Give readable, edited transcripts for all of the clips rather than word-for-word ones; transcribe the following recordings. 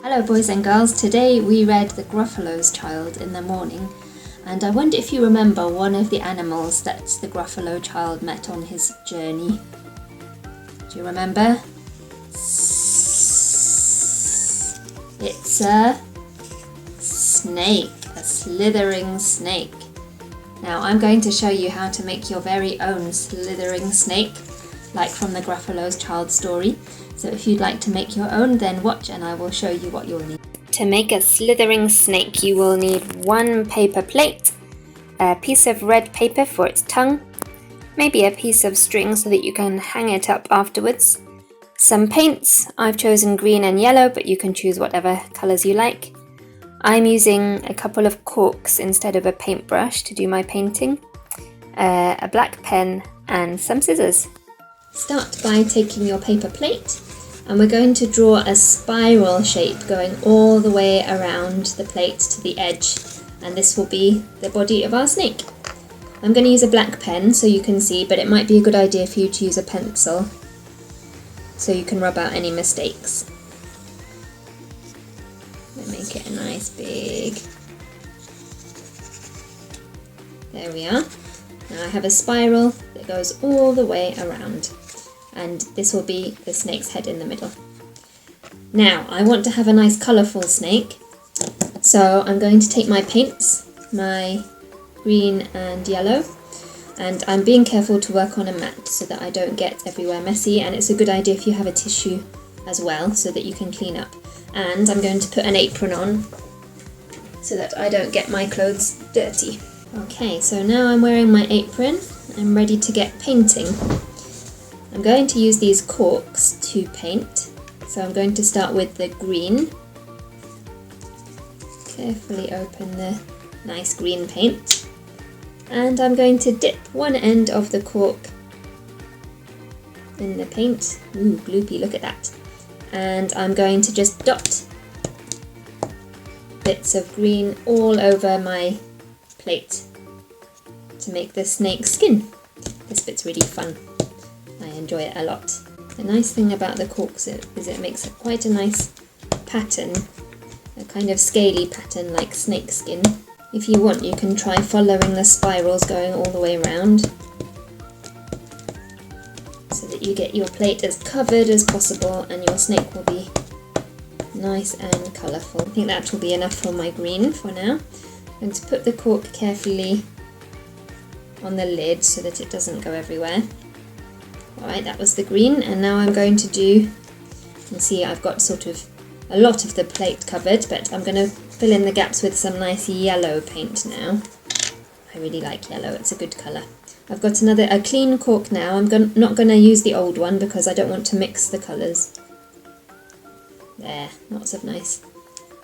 Hello boys and girls, today we read The Gruffalo's Child in the morning, and I wonder if you remember one of the animals that the Gruffalo child met on his journey. Do you remember? It's a snake, a slithering snake. Now I'm going to show you how to make your very own slithering snake, like from the Gruffalo's Child story. So if you'd like to make your own, then watch and I will show you what you'll need. To make a slithering snake, you will need one paper plate, a piece of red paper for its tongue, maybe a piece of string so that you can hang it up afterwards, some paints. I've chosen green and yellow, but you can choose whatever colours you like. I'm using a couple of corks instead of a paintbrush to do my painting, a black pen and some scissors. Start by taking your paper plate and we're going to draw a spiral shape going all the way around the plate to the edge, and this will be the body of our snake. I'm going to use a black pen so you can see, but it might be a good idea for you to use a pencil so you can rub out any mistakes. Make it a nice big... There we are. Now I have a spiral that goes all the way around, and this will be the snake's head in the middle. Now I want to have a nice colourful snake, so I'm going to take my paints, my green and yellow, and I'm being careful to work on a mat so that I don't get everywhere messy, and it's a good idea if you have a tissue as well so that you can clean up. And I'm going to put an apron on so that I don't get my clothes dirty. Okay, so now I'm wearing my apron. I'm ready to get painting. I'm going to use these corks to paint. So I'm going to start with the green. Carefully open the nice green paint. And I'm going to dip one end of the cork in the paint. Ooh, gloopy, look at that. And I'm going to just dot bits of green all over my plate to make the snake's skin. This bit's really fun. I enjoy it a lot. The nice thing about the corks is it makes quite a nice pattern, a kind of scaly pattern like snake skin. If you want, you can try following the spirals going all the way around so that you get your plate as covered as possible and your snake will be nice and colourful. I think that will be enough for my green for now. I'm going to put the cork carefully on the lid so that it doesn't go everywhere. Alright, that was the green, and now I'm going to do, you can see I've got sort of a lot of the plate covered, but I'm going to fill in the gaps with some nice yellow paint now. I really like yellow, it's a good colour. I've got a clean cork now. I'm not going to use the old one because I don't want to mix the colours. There, lots of nice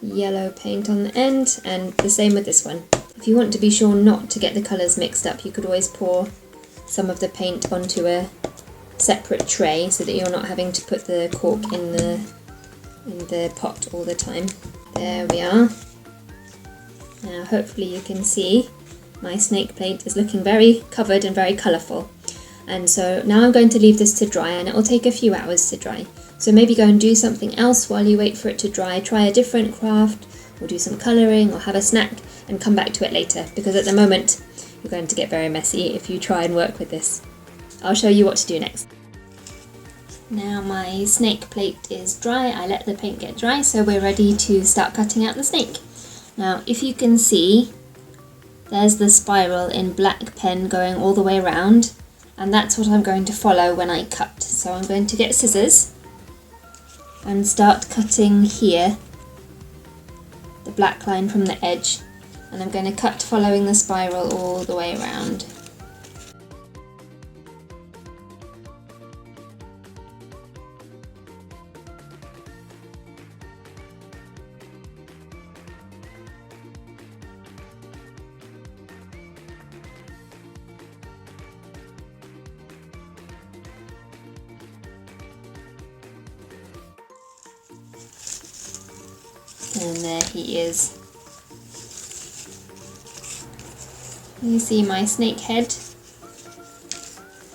yellow paint on the end, and the same with this one. If you want to be sure not to get the colours mixed up, you could always pour some of the paint onto a separate tray so that you're not having to put the cork in the pot all the time. There we are. Now hopefully you can see my snake plate is looking very covered and very colourful. And so now I'm going to leave this to dry, and it will take a few hours to dry. So maybe go and do something else while you wait for it to dry. Try a different craft, or do some colouring, or have a snack, and come back to it later, because at the moment you're going to get very messy if you try and work with this. I'll show you what to do next. Now my snake plate is dry. I let the paint get dry, so we're ready to start cutting out the snake. Now if you can see, there's the spiral in black pen going all the way around, and that's what I'm going to follow when I cut. So I'm going to get scissors and start cutting here, the black line from the edge, and I'm going to cut following the spiral all the way around. And there he is. You see my snake head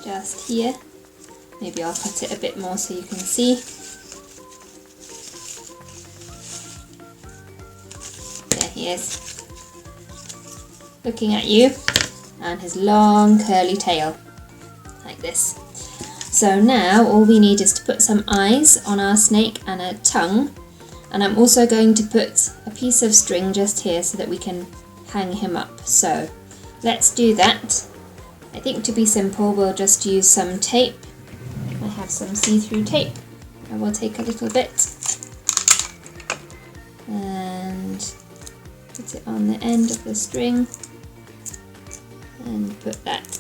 just here. Maybe I'll cut it a bit more so you can see. he is, looking at you, and his long curly tail, like this. So now all we need is to put some eyes on our snake and a tongue, and I'm also going to put a piece of string just here so that we can hang him up. So let's do that. I think to be simple we'll just use some tape. I have some see-through tape. I will take a little bit and put it on the end of the string and put that.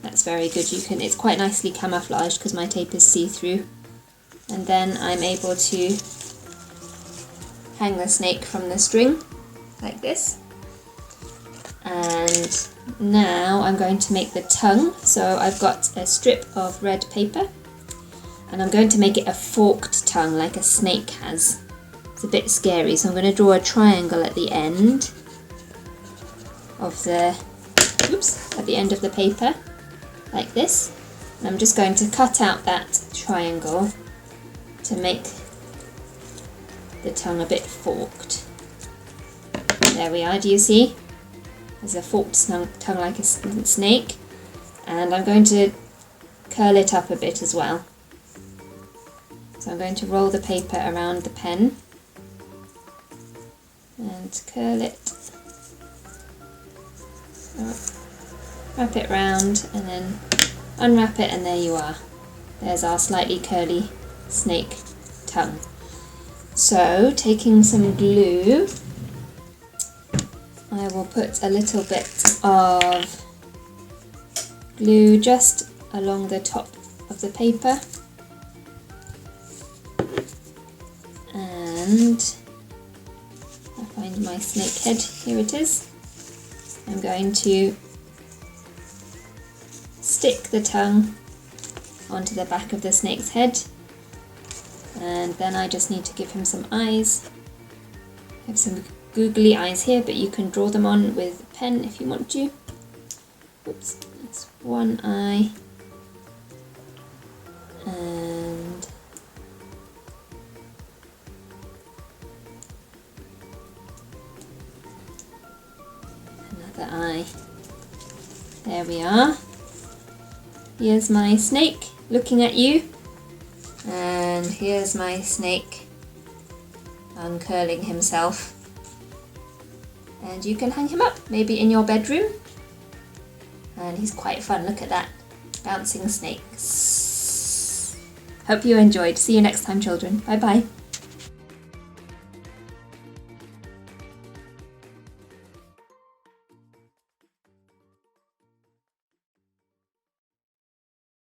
That's very good. It's quite nicely camouflaged because my tape is see-through. And then I'm able to hang the snake from the string like this. And now I'm going to make the tongue. So I've got a strip of red paper and I'm going to make it a forked tongue like a snake has. It's a bit scary, so I'm going to draw a triangle at the end of the paper like this. And I'm just going to cut out that triangle to make the tongue a bit forked. There we are, do you see? There's a forked tongue like a snake, and I'm going to curl it up a bit as well. So I'm going to roll the paper around the pen and curl it, wrap it round and then unwrap it, and there you are. There's our slightly curly snake tongue. So taking some glue, I will put a little bit of glue just along the top of the paper, and I'll find my snake head, here it is. I'm going to stick the tongue onto the back of the snake's head, and then I just need to give him some eyes. I have some googly eyes here, but you can draw them on with a pen if you want to. Oops, that's one eye, and another eye. There we are. Here's my snake looking at you, and here's my snake uncurling himself. And you can hang him up, maybe in your bedroom. And he's quite fun, look at that, bouncing snakes. Hope you enjoyed. See you next time, children. Bye bye.